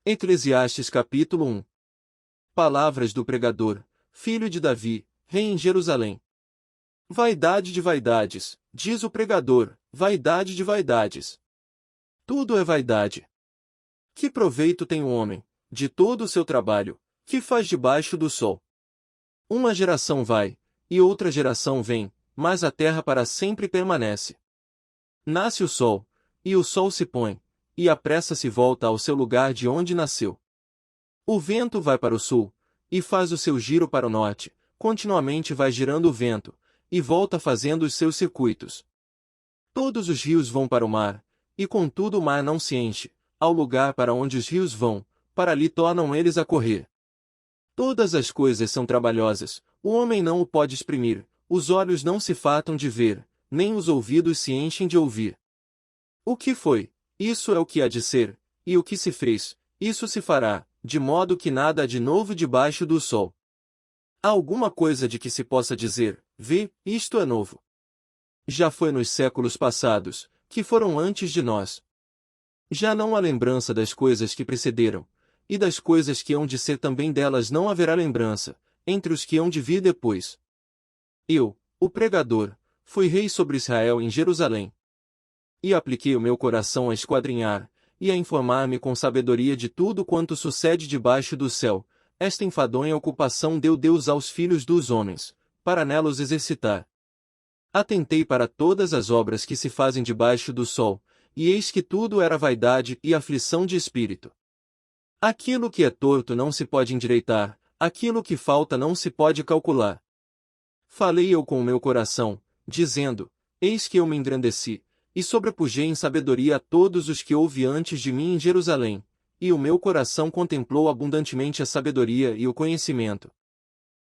Eclesiastes capítulo 1. Palavras do pregador, filho de Davi, rei em Jerusalém. Vaidade de vaidades, diz o pregador, vaidade de vaidades. Tudo é vaidade. Que proveito tem o homem, de todo o seu trabalho, que faz debaixo do sol? Uma geração vai, e outra geração vem, mas a terra para sempre permanece. Nasce o sol, e o sol se põe, e a pressa se volta ao seu lugar de onde nasceu. O vento vai para o sul, e faz o seu giro para o norte, continuamente vai girando o vento, e volta fazendo os seus circuitos. Todos os rios vão para o mar, e contudo o mar não se enche, ao lugar para onde os rios vão, para ali tornam eles a correr. Todas as coisas são trabalhosas, o homem não o pode exprimir, os olhos não se fartam de ver, nem os ouvidos se enchem de ouvir. O que foi? Isso é o que há de ser, e o que se fez, isso se fará, de modo que nada há de novo debaixo do sol. Há alguma coisa de que se possa dizer, vê, isto é novo. Já foi nos séculos passados, que foram antes de nós. Já não há lembrança das coisas que precederam, e das coisas que hão de ser também delas não haverá lembrança, entre os que hão de vir depois. Eu, o pregador, fui rei sobre Israel em Jerusalém. E apliquei o meu coração a esquadrinhar, e a informar-me com sabedoria de tudo quanto sucede debaixo do céu. Esta enfadonha ocupação deu Deus aos filhos dos homens, para nelos exercitar. Atentei para todas as obras que se fazem debaixo do sol, e eis que tudo era vaidade e aflição de espírito. Aquilo que é torto não se pode endireitar, aquilo que falta não se pode calcular. Falei eu com o meu coração, dizendo, eis que eu me engrandeci, e sobrepujei em sabedoria a todos os que houve antes de mim em Jerusalém, e o meu coração contemplou abundantemente a sabedoria e o conhecimento.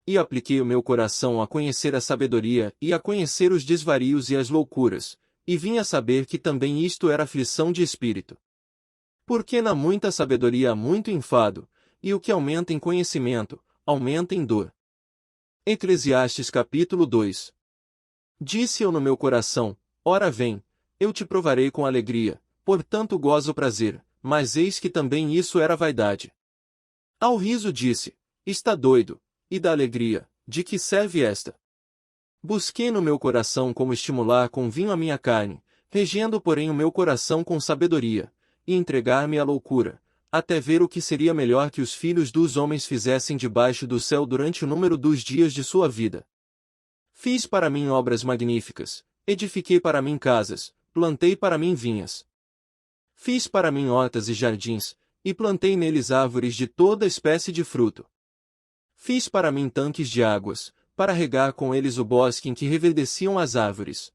E apliquei o meu coração a conhecer a sabedoria e a conhecer os desvarios e as loucuras, e vim a saber que também isto era aflição de espírito. Porque na muita sabedoria há muito enfado, e o que aumenta em conhecimento, aumenta em dor. Eclesiastes capítulo 2. Disse eu no meu coração, ora vem, eu te provarei com alegria, portanto gozo prazer, mas eis que também isso era vaidade. Ao riso disse, está doido, e da alegria, de que serve esta? Busquei no meu coração como estimular com vinho a minha carne, regendo porém o meu coração com sabedoria, e entregar-me à loucura, até ver o que seria melhor que os filhos dos homens fizessem debaixo do céu durante o número dos dias de sua vida. Fiz para mim obras magníficas, edifiquei para mim casas, plantei para mim vinhas. Fiz para mim hortas e jardins, e plantei neles árvores de toda espécie de fruto. Fiz para mim tanques de águas, para regar com eles o bosque em que reverdeciam as árvores.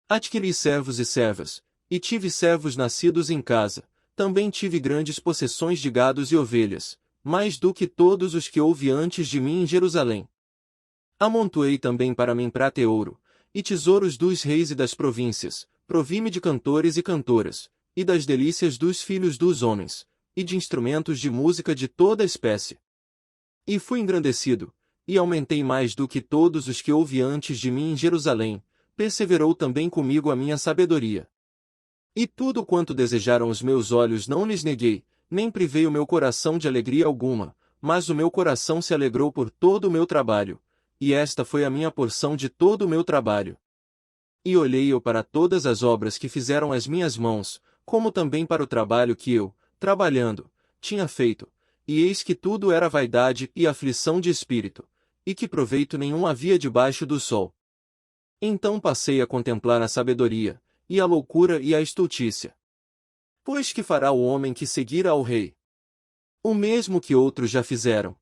Adquiri servos e servas, e tive servos nascidos em casa, também tive grandes possessões de gados e ovelhas, mais do que todos os que houve antes de mim em Jerusalém. Amontoei também para mim prata e ouro, e tesouros dos reis e das províncias, provi-me de cantores e cantoras, e das delícias dos filhos dos homens, e de instrumentos de música de toda espécie. E fui engrandecido, e aumentei mais do que todos os que houve antes de mim em Jerusalém, perseverou também comigo a minha sabedoria. E tudo quanto desejaram os meus olhos não lhes neguei, nem privei o meu coração de alegria alguma, mas o meu coração se alegrou por todo o meu trabalho, e esta foi a minha porção de todo o meu trabalho. E olhei eu para todas as obras que fizeram as minhas mãos, como também para o trabalho que eu, trabalhando, tinha feito, e eis que tudo era vaidade e aflição de espírito, e que proveito nenhum havia debaixo do sol. Então passei a contemplar a sabedoria, e a loucura e a estultícia. Pois que fará o homem que seguir ao rei? O mesmo que outros já fizeram.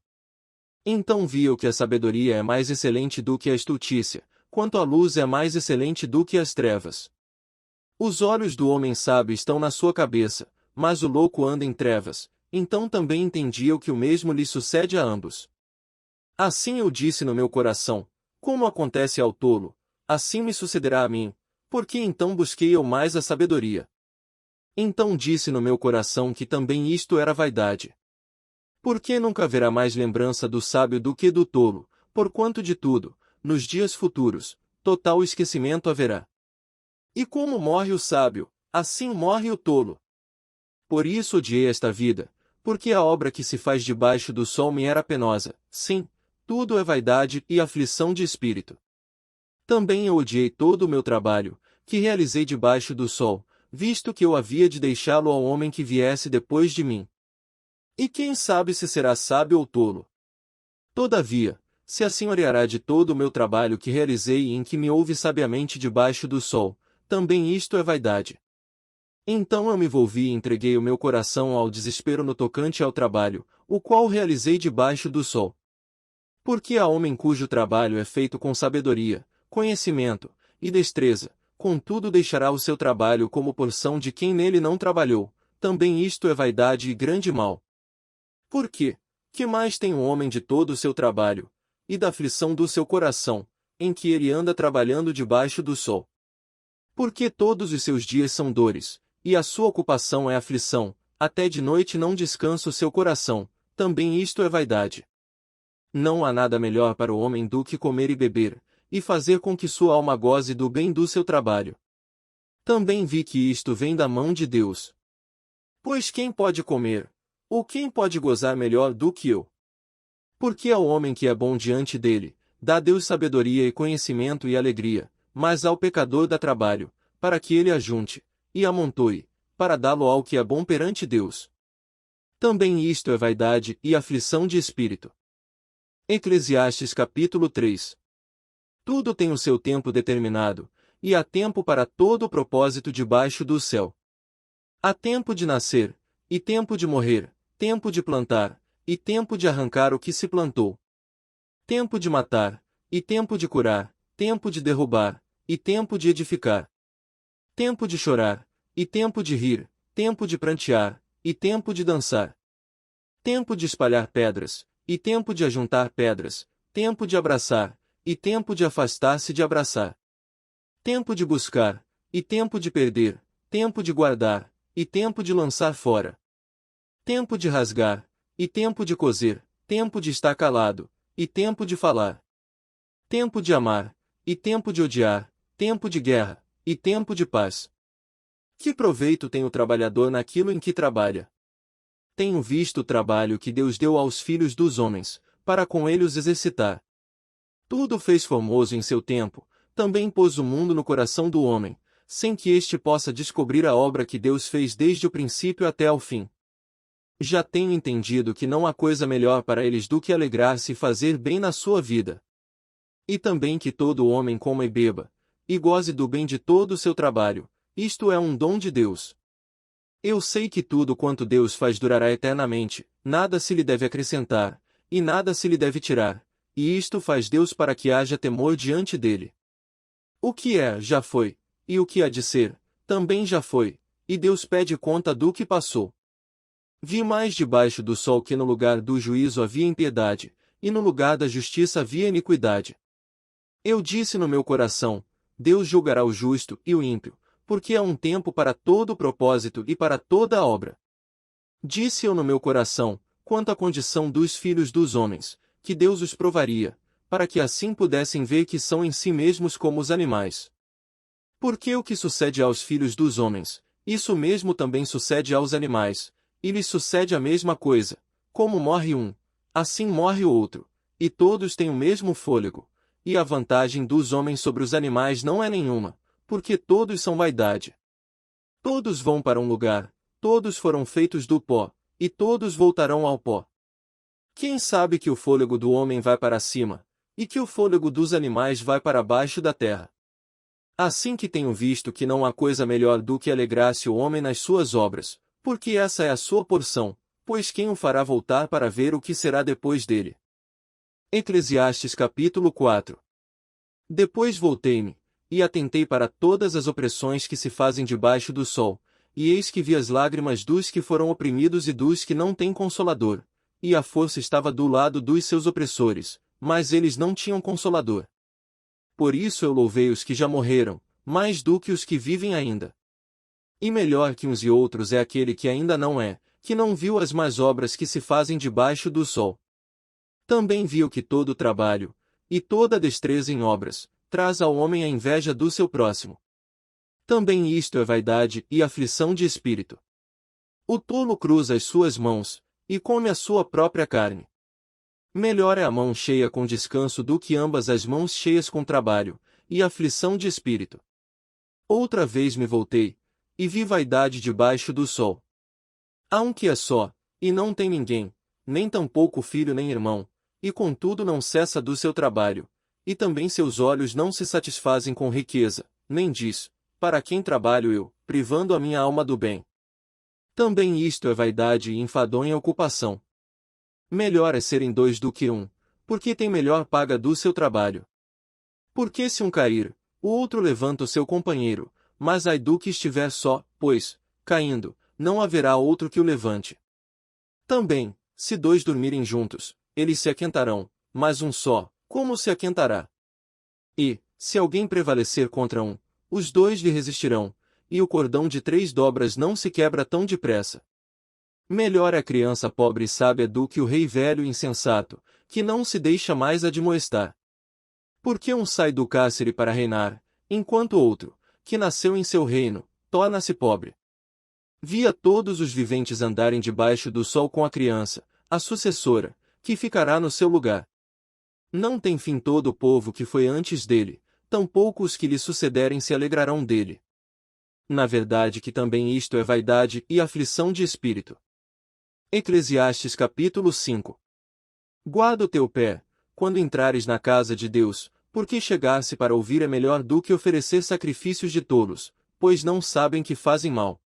Então vi eu que a sabedoria é mais excelente do que a estultícia, quanto a luz é mais excelente do que as trevas. Os olhos do homem sábio estão na sua cabeça, mas o louco anda em trevas, então também entendi eu que o mesmo lhe sucede a ambos. Assim eu disse no meu coração, como acontece ao tolo, assim me sucederá a mim, porque então busquei eu mais a sabedoria. Então disse no meu coração que também isto era vaidade. Porque nunca haverá mais lembrança do sábio do que do tolo, porquanto de tudo, nos dias futuros, total esquecimento haverá. E como morre o sábio, assim morre o tolo. Por isso odiei esta vida, Porque a obra que se faz debaixo do sol me era penosa, sim, tudo é vaidade e aflição de espírito. Também eu odiei todo o meu trabalho, que realizei debaixo do sol, visto que eu havia de deixá-lo ao homem que viesse depois de mim. E quem sabe se será sábio ou tolo? Todavia, se assenhoreará de todo o meu trabalho que realizei e em que me houve sabiamente debaixo do sol, também isto é vaidade. Então eu me volvi e entreguei o meu coração ao desespero no tocante ao trabalho, o qual realizei debaixo do sol. Porque há homem cujo trabalho é feito com sabedoria, conhecimento e destreza, contudo deixará o seu trabalho como porção de quem nele não trabalhou, também isto é vaidade e grande mal. Por quê? Que mais tem o homem de todo o seu trabalho, e da aflição do seu coração, em que ele anda trabalhando debaixo do sol? Porque todos os seus dias são dores, e a sua ocupação é aflição, até de noite não descansa o seu coração, também isto é vaidade. Não há nada melhor para o homem do que comer e beber, e fazer com que sua alma goze do bem do seu trabalho. Também vi que isto vem da mão de Deus. Pois quem pode comer, ou quem pode gozar melhor do que eu? Porque ao homem que é bom diante dele, dá Deus sabedoria e conhecimento e alegria, mas ao pecador dá trabalho, para que ele ajunte, e amontoe, para dá-lo ao que é bom perante Deus. Também isto é vaidade e aflição de espírito. Eclesiastes capítulo 3. Tudo tem o seu tempo determinado, e há tempo para todo o propósito debaixo do céu. Há tempo de nascer, e tempo de morrer, tempo de plantar, e tempo de arrancar o que se plantou. Tempo de matar, e tempo de curar, tempo de derrubar, e tempo de edificar. Tempo de chorar, e tempo de rir, tempo de prantear, e tempo de dançar. Tempo de espalhar pedras, e tempo de ajuntar pedras, tempo de abraçar, e tempo de afastar-se de abraçar. Tempo de buscar, e tempo de perder, tempo de guardar, e tempo de lançar fora. Tempo de rasgar, e tempo de coser, tempo de estar calado, e tempo de falar. Tempo de amar, e tempo de odiar, tempo de guerra, e tempo de paz. Que proveito tem o trabalhador naquilo em que trabalha? Tenho visto o trabalho que Deus deu aos filhos dos homens, para com ele os exercitar. Tudo fez formoso em seu tempo, também pôs o mundo no coração do homem, sem que este possa descobrir a obra que Deus fez desde o princípio até ao fim. Já tenho entendido que não há coisa melhor para eles do que alegrar-se e fazer bem na sua vida. E também que todo homem coma e beba, e goze do bem de todo o seu trabalho, isto é um dom de Deus. Eu sei que tudo quanto Deus faz durará eternamente, nada se lhe deve acrescentar, e nada se lhe deve tirar, e isto faz Deus para que haja temor diante dele. O que é, já foi, e o que há de ser, também já foi, e Deus pede conta do que passou. Vi mais debaixo do sol que no lugar do juízo havia impiedade, e no lugar da justiça havia iniquidade. Eu disse no meu coração, Deus julgará o justo e o ímpio, porque há um tempo para todo o propósito e para toda a obra. Disse eu no meu coração, quanto à condição dos filhos dos homens, que Deus os provaria, para que assim pudessem ver que são em si mesmos como os animais. Porque o que sucede aos filhos dos homens, isso mesmo também sucede aos animais, e lhes sucede a mesma coisa, como morre um, assim morre o outro, e todos têm o mesmo fôlego, e a vantagem dos homens sobre os animais não é nenhuma, porque todos são vaidade. Todos vão para um lugar, todos foram feitos do pó, e todos voltarão ao pó. Quem sabe que o fôlego do homem vai para cima, e que o fôlego dos animais vai para baixo da terra? Assim que tenho visto que não há coisa melhor do que alegrar-se o homem nas suas obras, porque essa é a sua porção, pois quem o fará voltar para ver o que será depois dele? Eclesiastes capítulo 4. Depois voltei-me, e atentei para todas as opressões que se fazem debaixo do sol, e eis que vi as lágrimas dos que foram oprimidos e dos que não têm consolador, e a força estava do lado dos seus opressores, mas eles não tinham consolador. Por isso eu louvei os que já morreram, mais do que os que vivem ainda. E melhor que uns e outros é aquele que ainda não é, que não viu as más obras que se fazem debaixo do sol. Também viu que todo o trabalho, e toda a destreza em obras, traz ao homem a inveja do seu próximo. Também isto é vaidade e aflição de espírito. O tolo cruza as suas mãos, e come a sua própria carne. Melhor é a mão cheia com descanso do que ambas as mãos cheias com trabalho, e aflição de espírito. Outra vez me voltei, e vi vaidade debaixo do sol. Há um que é só, e não tem ninguém, nem tampouco filho nem irmão, e contudo não cessa do seu trabalho, e também seus olhos não se satisfazem com riqueza, nem diz, para quem trabalho eu, privando a minha alma do bem. Também isto é vaidade e enfadonha ocupação. Melhor é serem dois do que um, porque tem melhor paga do seu trabalho. Porque se um cair, o outro levanta o seu companheiro, mas ai do que estiver só, pois, caindo, não haverá outro que o levante. Também, se dois dormirem juntos, eles se aquentarão, mas um só, como se aquentará? E, se alguém prevalecer contra um, os dois lhe resistirão, e o cordão de 3 dobras não se quebra tão depressa. Melhor é a criança pobre e sábia do que o rei velho e insensato, que não se deixa mais admoestar. Porque um sai do cárcere para reinar, enquanto outro, que nasceu em seu reino, torna-se pobre. Via todos os viventes andarem debaixo do sol com a criança, a sucessora, que ficará no seu lugar. Não tem fim todo o povo que foi antes dele, tampouco os que lhe sucederem se alegrarão dele. Na verdade que também isto é vaidade e aflição de espírito. Eclesiastes capítulo 5. Guarda o teu pé, quando entrares na casa de Deus, porque chegar-se para ouvir é melhor do que oferecer sacrifícios de tolos, pois não sabem que fazem mal.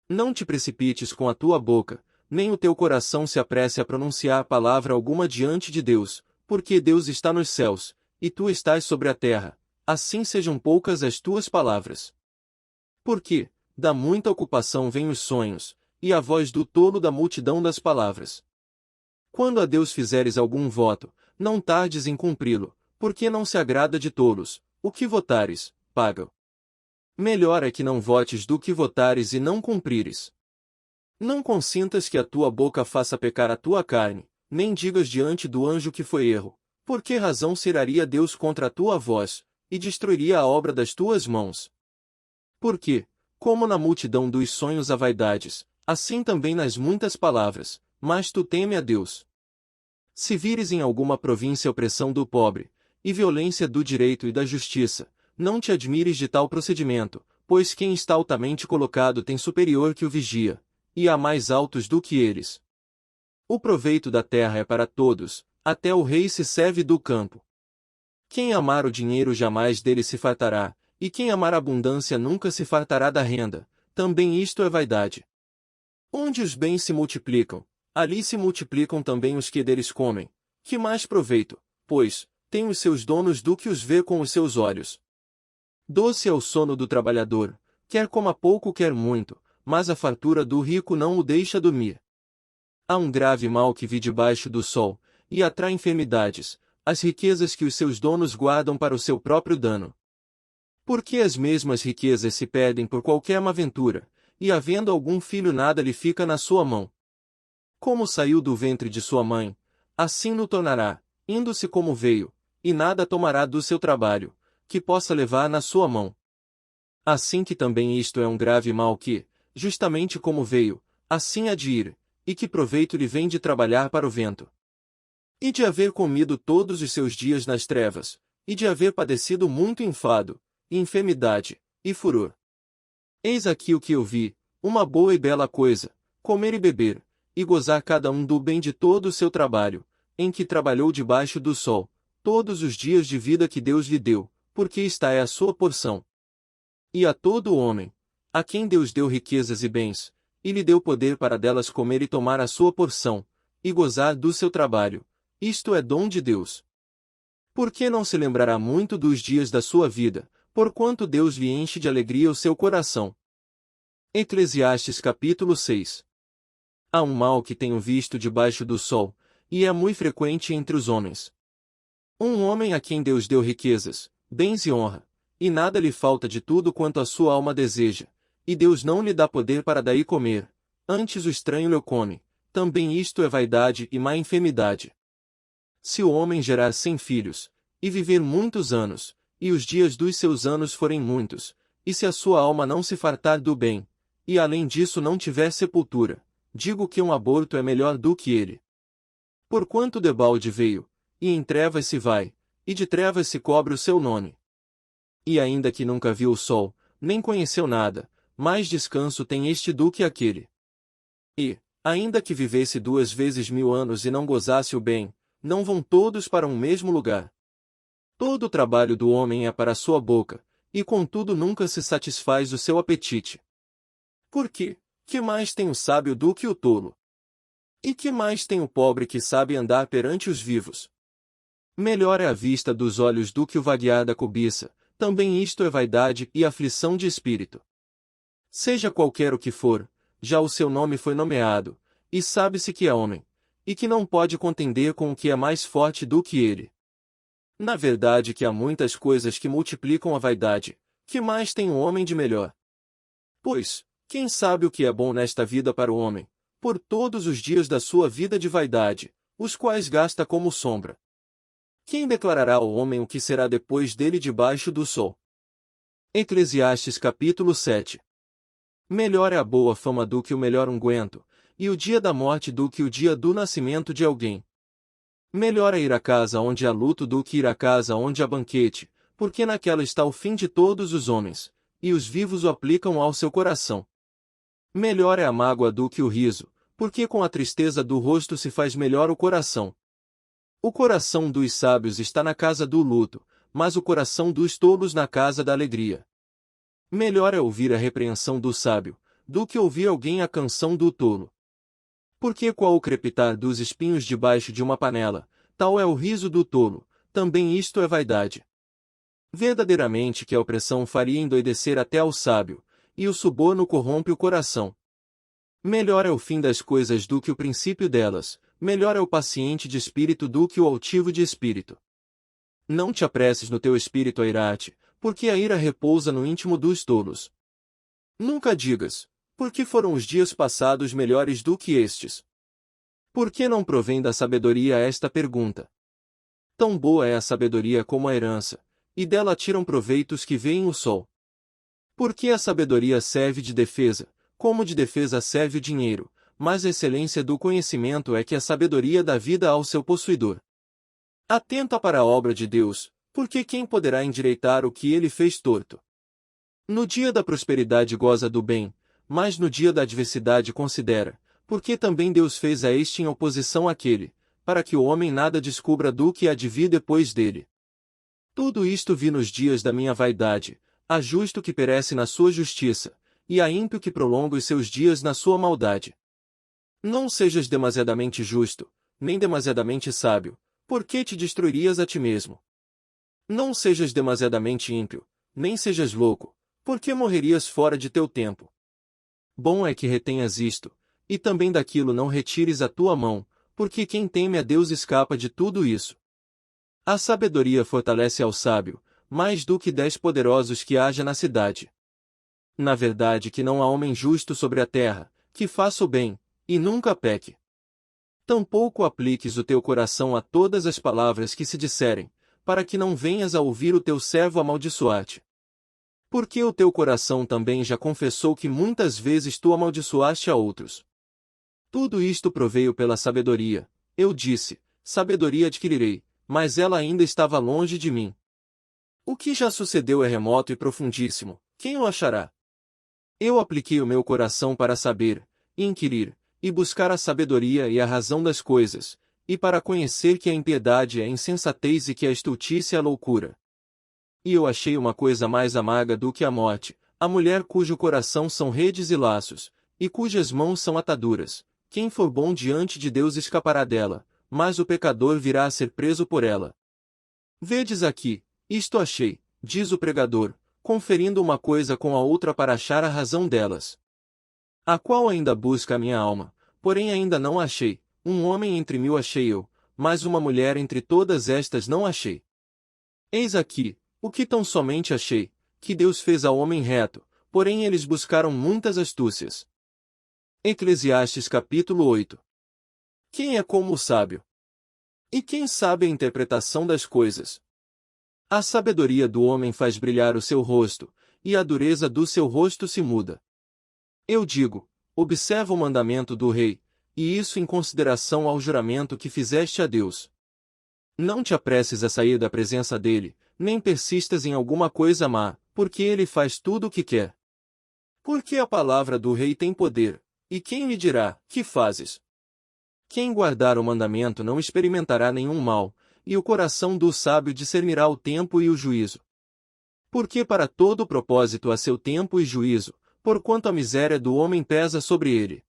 Não te precipites com a tua boca, nem o teu coração se apresse a pronunciar palavra alguma diante de Deus, porque Deus está nos céus, e tu estás sobre a terra, assim sejam poucas as tuas palavras. Porque, da muita ocupação vêm os sonhos, e a voz do tolo da multidão das palavras. Quando a Deus fizeres algum voto, não tardes em cumpri-lo, porque não se agrada de tolos, o que votares, paga-o. Melhor é que não votes do que votares e não cumprires. Não consintas que a tua boca faça pecar a tua carne, nem digas diante do anjo que foi erro, por que razão se iraria Deus contra a tua voz, e destruiria a obra das tuas mãos? Porque, como na multidão dos sonhos há vaidades, assim também nas muitas palavras, mas tu teme a Deus. Se vires em alguma província opressão do pobre, e violência do direito e da justiça, não te admires de tal procedimento, pois quem está altamente colocado tem superior que o vigia, e há mais altos do que eles. O proveito da terra é para todos, até o rei se serve do campo. Quem amar o dinheiro jamais dele se fartará, e quem amar a abundância nunca se fartará da renda, também isto é vaidade. Onde os bens se multiplicam, ali se multiplicam também os que deles comem. Que mais proveito, pois, tem os seus donos do que os vê com os seus olhos. Doce é o sono do trabalhador, quer coma pouco quer muito, mas a fartura do rico não o deixa dormir. Há um grave mal que vi debaixo do sol, e atrai enfermidades, as riquezas que os seus donos guardam para o seu próprio dano. Porque as mesmas riquezas se perdem por qualquer má ventura, e havendo algum filho nada lhe fica na sua mão. Como saiu do ventre de sua mãe, assim no tornará, indo-se como veio, e nada tomará do seu trabalho, que possa levar na sua mão. Assim que também isto é um grave mal que, justamente como veio, assim há de ir, e que proveito lhe vem de trabalhar para o vento. E de haver comido todos os seus dias nas trevas, e de haver padecido muito enfado, e enfermidade, e furor. Eis aqui o que eu vi, uma boa e bela coisa, comer e beber, e gozar cada um do bem de todo o seu trabalho, em que trabalhou debaixo do sol, todos os dias de vida que Deus lhe deu, porque esta é a sua porção. E a todo homem, a quem Deus deu riquezas e bens, e lhe deu poder para delas comer e tomar a sua porção, e gozar do seu trabalho, isto é dom de Deus. Por que não se lembrará muito dos dias da sua vida, porquanto Deus lhe enche de alegria o seu coração? Eclesiastes capítulo 6. Há um mal que tenho visto debaixo do sol, e é muito frequente entre os homens. Um homem a quem Deus deu riquezas, bens e honra, e nada lhe falta de tudo quanto a sua alma deseja, e Deus não lhe dá poder para daí comer, antes o estranho lhe o come, também isto é vaidade e má enfermidade. Se o homem gerar 100 filhos, e viver muitos anos, e os dias dos seus anos forem muitos, e se a sua alma não se fartar do bem, e além disso não tiver sepultura, digo que um aborto é melhor do que ele. Porquanto debalde veio, e em trevas se vai, e de trevas se cobre o seu nome. E ainda que nunca viu o sol, nem conheceu nada, mais descanso tem este do que aquele. E, ainda que vivesse 2 vezes 1000 anos e não gozasse o bem, não vão todos para um mesmo lugar. Todo o trabalho do homem é para a sua boca, e contudo nunca se satisfaz o seu apetite. Porque, que mais tem o sábio do que o tolo? E que mais tem o pobre que sabe andar perante os vivos? Melhor é a vista dos olhos do que o vaguear da cobiça, também isto é vaidade e aflição de espírito. Seja qualquer o que for, já o seu nome foi nomeado, e sabe-se que é homem, e que não pode contender com o que é mais forte do que ele. Na verdade que há muitas coisas que multiplicam a vaidade, que mais tem o homem de melhor? Pois, quem sabe o que é bom nesta vida para o homem, por todos os dias da sua vida de vaidade, os quais gasta como sombra? Quem declarará ao homem o que será depois dele debaixo do sol? Eclesiastes capítulo 7. Melhor é a boa fama do que o melhor unguento, e o dia da morte do que o dia do nascimento de alguém. Melhor é ir à casa onde há luto do que ir à casa onde há banquete, porque naquela está o fim de todos os homens, e os vivos o aplicam ao seu coração. Melhor é a mágoa do que o riso, porque com a tristeza do rosto se faz melhor o coração. O coração dos sábios está na casa do luto, mas o coração dos tolos na casa da alegria. Melhor é ouvir a repreensão do sábio, do que ouvir alguém a canção do tolo. Porque qual o crepitar dos espinhos debaixo de uma panela, tal é o riso do tolo, também isto é vaidade. Verdadeiramente que a opressão faria endoidecer até ao sábio, e o suborno corrompe o coração. Melhor é o fim das coisas do que o princípio delas, melhor é o paciente de espírito do que o altivo de espírito. Não te apresses no teu espírito a irar-te, porque a ira repousa no íntimo dos tolos. Nunca digas, porque foram os dias passados melhores do que estes? Por que não provém da sabedoria esta pergunta? Tão boa é a sabedoria como a herança, e dela tiram proveitos que veem o sol. Porque a sabedoria serve de defesa, como de defesa serve o dinheiro, mas a excelência do conhecimento é que a sabedoria dá vida ao seu possuidor. Atenta para a obra de Deus, porque quem poderá endireitar o que ele fez torto? No dia da prosperidade goza do bem, mas no dia da adversidade considera, porque também Deus fez a este em oposição àquele, para que o homem nada descubra do que há de vir depois dele. Tudo isto vi nos dias da minha vaidade, há justo que perece na sua justiça, e há ímpio que prolonga os seus dias na sua maldade. Não sejas demasiadamente justo, nem demasiadamente sábio, porque te destruirias a ti mesmo. Não sejas demasiadamente ímpio, nem sejas louco, porque morrerias fora de teu tempo. Bom é que retenhas isto, e também daquilo não retires a tua mão, porque quem teme a Deus escapa de tudo isso. A sabedoria fortalece ao sábio, mais do que 10 poderosos que haja na cidade. Na verdade que não há homem justo sobre a terra, que faça o bem, e nunca peque. Tampouco apliques o teu coração a todas as palavras que se disserem, para que não venhas a ouvir o teu servo amaldiçoar-te. Porque o teu coração também já confessou que muitas vezes tu amaldiçoaste a outros. Tudo isto proveio pela sabedoria. Eu disse, sabedoria adquirirei, mas ela ainda estava longe de mim. O que já sucedeu é remoto e profundíssimo, quem o achará? Eu apliquei o meu coração para saber, e inquirir, e buscar a sabedoria e a razão das coisas, e para conhecer que a impiedade é a insensatez e que a estultice é a loucura. E eu achei uma coisa mais amarga do que a morte, a mulher cujo coração são redes e laços, e cujas mãos são ataduras. Quem for bom diante de Deus escapará dela, mas o pecador virá a ser preso por ela. Vedes aqui, isto achei, diz o pregador, conferindo uma coisa com a outra para achar a razão delas. A qual ainda busca a minha alma, porém ainda não achei, um homem entre 1000 achei eu, mas uma mulher entre todas estas não achei. Eis aqui, o que tão somente achei, que Deus fez ao homem reto, porém eles buscaram muitas astúcias. Eclesiastes capítulo 8. Quem é como o sábio? E quem sabe a interpretação das coisas? A sabedoria do homem faz brilhar o seu rosto, e a dureza do seu rosto se muda. Eu digo, observa o mandamento do rei, e isso em consideração ao juramento que fizeste a Deus. Não te apresses a sair da presença dele, nem persistas em alguma coisa má, porque ele faz tudo o que quer. Porque a palavra do rei tem poder, e quem lhe dirá, que fazes? Quem guardar o mandamento não experimentará nenhum mal, e o coração do sábio discernirá o tempo e o juízo. Porque para todo propósito há seu tempo e juízo, porquanto a miséria do homem pesa sobre ele.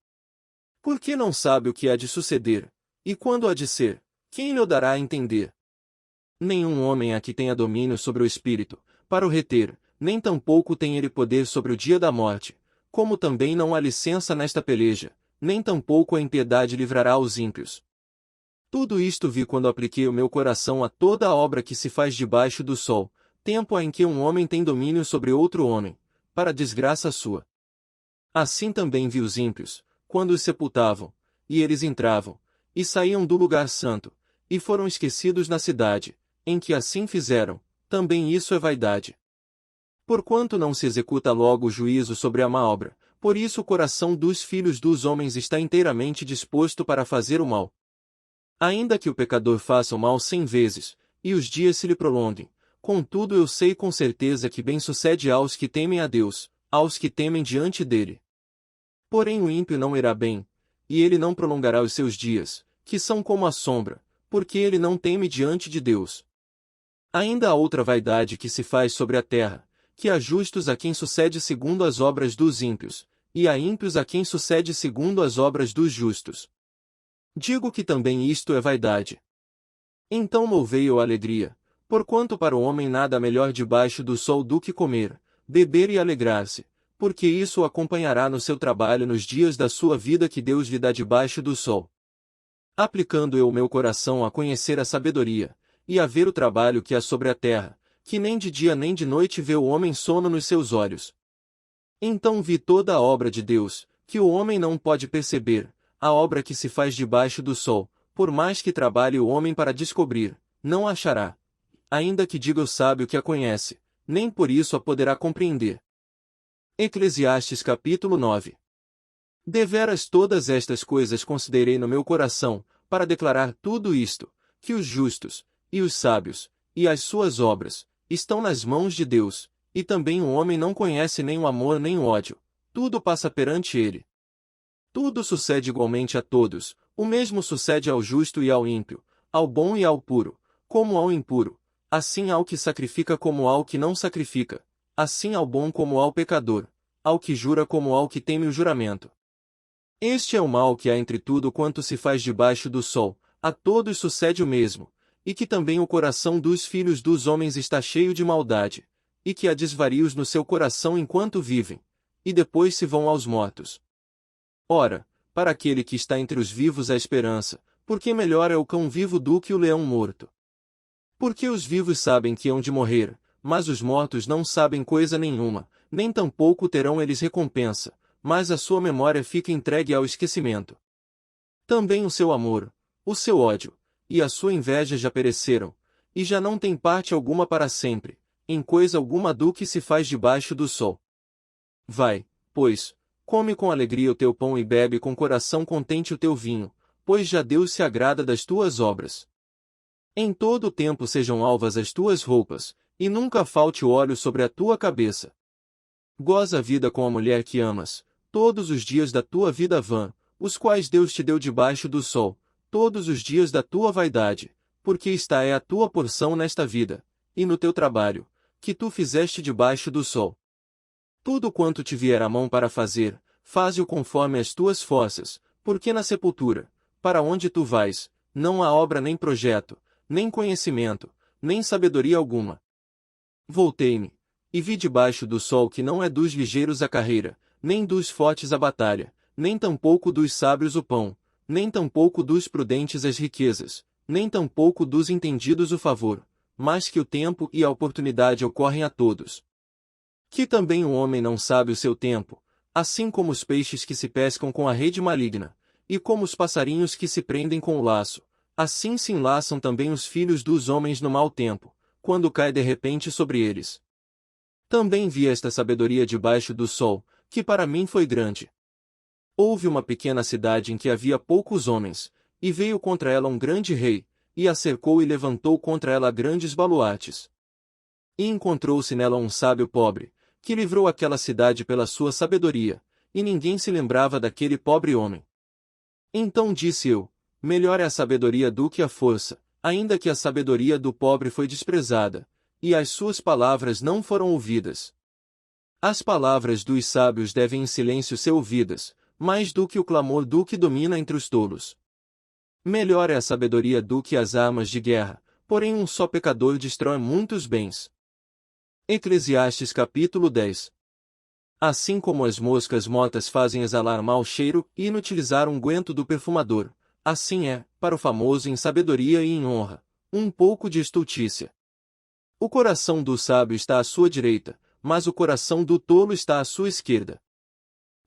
Porque não sabe o que há de suceder, e quando há de ser, quem lhe o dará a entender? Nenhum homem há que tenha domínio sobre o espírito, para o reter, nem tampouco tem ele poder sobre o dia da morte, como também não há licença nesta peleja, nem tampouco a impiedade livrará os ímpios. Tudo isto vi quando apliquei o meu coração a toda a obra que se faz debaixo do sol, tempo há em que um homem tem domínio sobre outro homem, para a desgraça sua. Assim também vi os ímpios, quando os sepultavam, e eles entravam, e saíam do lugar santo, e foram esquecidos na cidade, em que assim fizeram, também isso é vaidade. Porquanto não se executa logo o juízo sobre a má obra, por isso o coração dos filhos dos homens está inteiramente disposto para fazer o mal. Ainda que o pecador faça o mal 100 vezes, e os dias se lhe prolonguem, contudo eu sei com certeza que bem sucede aos que temem a Deus, aos que temem diante dele. Porém o ímpio não irá bem, e ele não prolongará os seus dias, que são como a sombra, porque ele não teme diante de Deus. Ainda há outra vaidade que se faz sobre a terra, que há justos a quem sucede segundo as obras dos ímpios, e há ímpios a quem sucede segundo as obras dos justos. Digo que também isto é vaidade. Então louvei-o a alegria, porquanto para o homem nada melhor debaixo do sol do que comer, beber e alegrar-se, porque isso o acompanhará no seu trabalho nos dias da sua vida que Deus lhe dá debaixo do sol. Aplicando eu o meu coração a conhecer a sabedoria, e a ver o trabalho que há sobre a terra, que nem de dia nem de noite vê o homem sono nos seus olhos. Então vi toda a obra de Deus, que o homem não pode perceber, a obra que se faz debaixo do sol, por mais que trabalhe o homem para descobrir, não a achará. Ainda que diga o sábio que a conhece, nem por isso a poderá compreender. Eclesiastes capítulo 9. Deveras todas estas coisas considerei no meu coração, para declarar tudo isto, que os justos, e os sábios, e as suas obras, estão nas mãos de Deus, e também o homem não conhece nem o amor nem o ódio, tudo passa perante ele. Tudo sucede igualmente a todos, o mesmo sucede ao justo e ao ímpio, ao bom e ao puro, como ao impuro, assim ao que sacrifica como ao que não sacrifica, assim ao bom como ao pecador, ao que jura como ao que teme o juramento. Este é o mal que há entre tudo quanto se faz debaixo do sol, a todos sucede o mesmo, e que também o coração dos filhos dos homens está cheio de maldade, e que há desvarios no seu coração enquanto vivem, e depois se vão aos mortos. Ora, para aquele que está entre os vivos há esperança, porque melhor é o cão vivo do que o leão morto. Porque os vivos sabem que hão de morrer, mas os mortos não sabem coisa nenhuma, nem tampouco terão eles recompensa, mas a sua memória fica entregue ao esquecimento. Também o seu amor, o seu ódio, e a sua inveja já pereceram, e já não tem parte alguma para sempre, em coisa alguma do que se faz debaixo do sol. Vai, pois, come com alegria o teu pão e bebe com coração contente o teu vinho, pois já Deus se agrada das tuas obras. Em todo o tempo sejam alvas as tuas roupas, e nunca falte o óleo sobre a tua cabeça. Goza a vida com a mulher que amas, todos os dias da tua vida vã, os quais Deus te deu debaixo do sol, todos os dias da tua vaidade, porque esta é a tua porção nesta vida, e no teu trabalho, que tu fizeste debaixo do sol. Tudo quanto te vier à mão para fazer, faze-o conforme as tuas forças, porque na sepultura, para onde tu vais, não há obra nem projeto, nem conhecimento, nem sabedoria alguma. Voltei-me, e vi debaixo do sol que não é dos ligeiros a carreira, nem dos fortes a batalha, nem tampouco dos sábios o pão, nem tampouco dos prudentes as riquezas, nem tampouco dos entendidos o favor, mas que o tempo e a oportunidade ocorrem a todos. Que também o homem não sabe o seu tempo, assim como os peixes que se pescam com a rede maligna, e como os passarinhos que se prendem com o laço, assim se enlaçam também os filhos dos homens no mau tempo, quando cai de repente sobre eles. Também vi esta sabedoria debaixo do sol, que para mim foi grande. Houve uma pequena cidade em que havia poucos homens, e veio contra ela um grande rei, e a cercou e levantou contra ela grandes baluartes. E encontrou-se nela um sábio pobre, que livrou aquela cidade pela sua sabedoria, e ninguém se lembrava daquele pobre homem. Então disse eu, melhor é a sabedoria do que a força, ainda que a sabedoria do pobre foi desprezada, e as suas palavras não foram ouvidas. As palavras dos sábios devem em silêncio ser ouvidas, mais do que o clamor do que domina entre os tolos. Melhor é a sabedoria do que as armas de guerra, porém um só pecador destrói muitos bens. Eclesiastes capítulo 10. Assim como as moscas mortas fazem exalar mau cheiro e inutilizar o unguento do perfumador, assim é, para o famoso em sabedoria e em honra, um pouco de estultícia. O coração do sábio está à sua direita, mas o coração do tolo está à sua esquerda.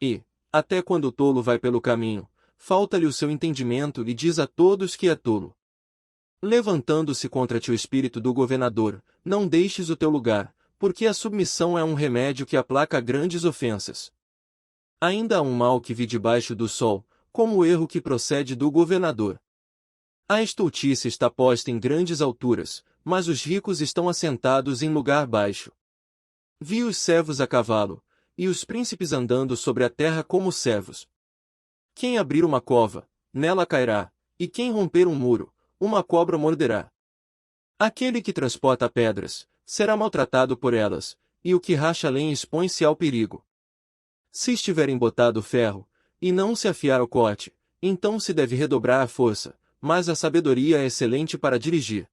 E, até quando o tolo vai pelo caminho, falta-lhe o seu entendimento e diz a todos que é tolo. Levantando-se contra ti o espírito do governador, não deixes o teu lugar, porque a submissão é um remédio que aplaca grandes ofensas. Ainda há um mal que vi debaixo do sol, como o erro que procede do governador. A estultícia está posta em grandes alturas, mas os ricos estão assentados em lugar baixo. Vi os servos a cavalo, e os príncipes andando sobre a terra como servos. Quem abrir uma cova, nela cairá, e quem romper um muro, uma cobra morderá. Aquele que transporta pedras, será maltratado por elas, e o que racha lenha expõe-se ao perigo. Se estiver embotado o ferro, e não se afiar o corte, então se deve redobrar a força, mas a sabedoria é excelente para dirigir.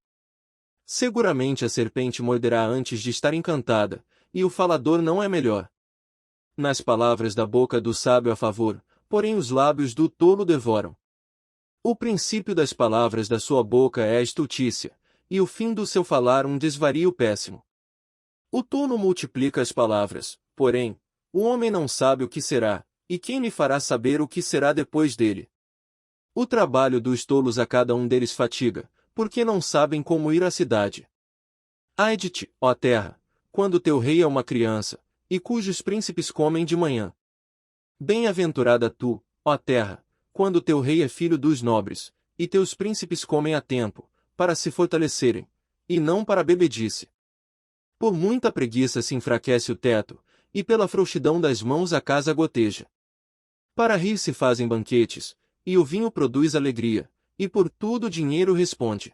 Seguramente a serpente morderá antes de estar encantada, e o falador não é melhor. Nas palavras da boca do sábio há favor, porém os lábios do tolo devoram. O princípio das palavras da sua boca é a estultícia, e o fim do seu falar um desvario péssimo. O tolo multiplica as palavras, porém, o homem não sabe o que será, e quem lhe fará saber o que será depois dele? O trabalho dos tolos a cada um deles fatiga, porque não sabem como ir à cidade. Ai de ti, ó terra, quando teu rei é uma criança, e cujos príncipes comem de manhã. Bem-aventurada tu, ó terra, quando teu rei é filho dos nobres, e teus príncipes comem a tempo, para se fortalecerem, e não para a bebedice. Por muita preguiça se enfraquece o teto, e pela frouxidão das mãos a casa goteja. Para rir se fazem banquetes, e o vinho produz alegria, e por tudo o dinheiro responde.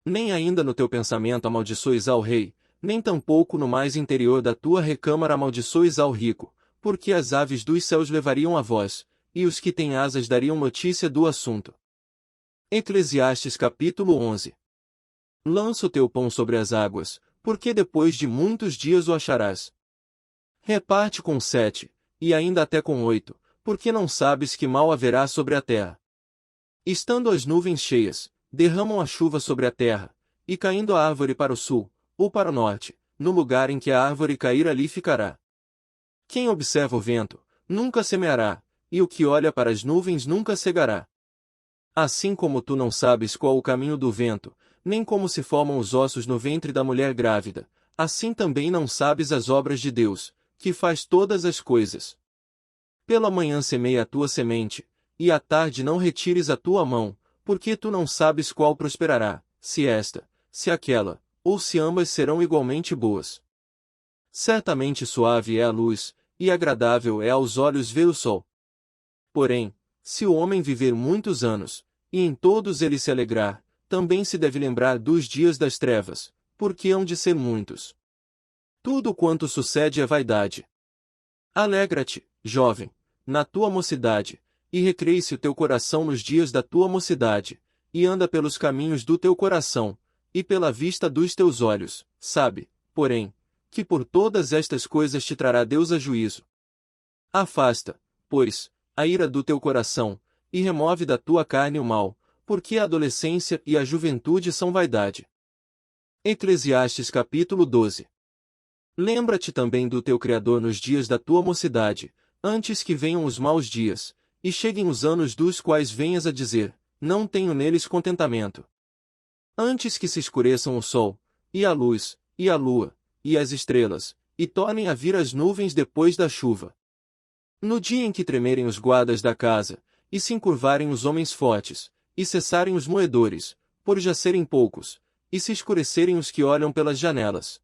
Nem ainda no teu pensamento amaldiçoes ao rei, nem tampouco no mais interior da tua recâmara amaldiçoes ao rico, porque as aves dos céus levariam a voz, e os que têm asas dariam notícia do assunto. Eclesiastes capítulo 11. Lança o teu pão sobre as águas, porque depois de muitos dias o acharás. Reparte com 7, e ainda até com 8, porque não sabes que mal haverá sobre a terra. Estando as nuvens cheias, derramam a chuva sobre a terra, e caindo a árvore para o sul, ou para o norte, no lugar em que a árvore cair ali ficará. Quem observa o vento, nunca semeará, e o que olha para as nuvens nunca cegará. Assim como tu não sabes qual o caminho do vento, nem como se formam os ossos no ventre da mulher grávida, assim também não sabes as obras de Deus, que faz todas as coisas. Pela manhã semeia a tua semente, e à tarde não retires a tua mão, porque tu não sabes qual prosperará, se esta, se aquela, ou se ambas serão igualmente boas. Certamente suave é a luz, e agradável é aos olhos ver o sol. Porém, se o homem viver muitos anos, e em todos eles se alegrar, também se deve lembrar dos dias das trevas, porque hão de ser muitos. Tudo quanto sucede é vaidade. Alegra-te, jovem, na tua mocidade, e recreie-se o teu coração nos dias da tua mocidade, e anda pelos caminhos do teu coração, e pela vista dos teus olhos, sabe, porém, que por todas estas coisas te trará Deus a juízo. Afasta, pois, a ira do teu coração, e remove da tua carne o mal, porque a adolescência e a juventude são vaidade. Eclesiastes capítulo 12. Lembra-te também do teu Criador nos dias da tua mocidade, antes que venham os maus dias, e cheguem os anos dos quais venhas a dizer, não tenho neles contentamento. Antes que se escureçam o sol, e a luz, e a lua, e as estrelas, e tornem a vir as nuvens depois da chuva. No dia em que tremerem os guardas da casa, e se encurvarem os homens fortes, e cessarem os moedores, por já serem poucos, e se escurecerem os que olham pelas janelas,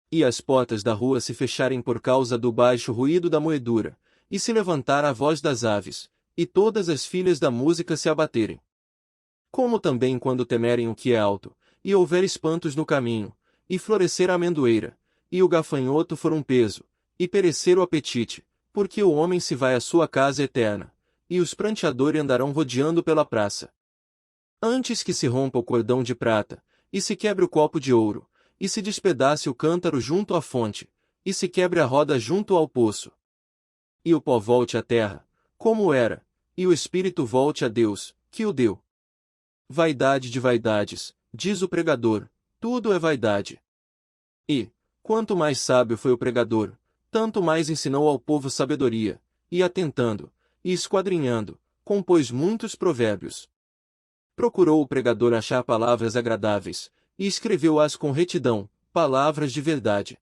e as portas da rua se fecharem por causa do baixo ruído da moedura, e se levantar a voz das aves, e todas as filhas da música se abaterem. Como também quando temerem o que é alto, e houver espantos no caminho, e florescer a amendoeira, e o gafanhoto for um peso, e perecer o apetite, porque o homem se vai à sua casa eterna, e os pranteadores andarão rodeando pela praça. Antes que se rompa o cordão de prata, e se quebre o copo de ouro, e se despedace o cântaro junto à fonte, e se quebre a roda junto ao poço, e o pó volte à terra, como era, e o espírito volte a Deus, que o deu. Vaidade de vaidades, diz o pregador, tudo é vaidade. E, quanto mais sábio foi o pregador, tanto mais ensinou ao povo sabedoria, e atentando, e esquadrinhando, compôs muitos provérbios. Procurou o pregador achar palavras agradáveis, e escreveu-as com retidão, palavras de verdade.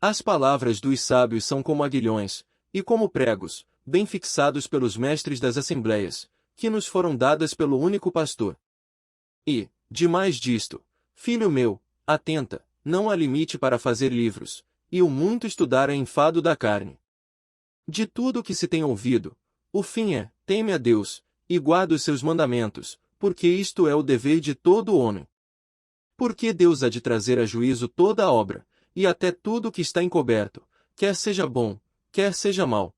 As palavras dos sábios são como aguilhões, e como pregos, bem fixados pelos mestres das assembleias, que nos foram dadas pelo único pastor. E, demais disto, filho meu, atenta, não há limite para fazer livros, e o muito estudar é enfado da carne. De tudo o que se tem ouvido, o fim é, teme a Deus, e guarda os seus mandamentos, porque isto é o dever de todo homem. Porque Deus há de trazer a juízo toda a obra, e até tudo o que está encoberto, quer seja bom, quer seja mau.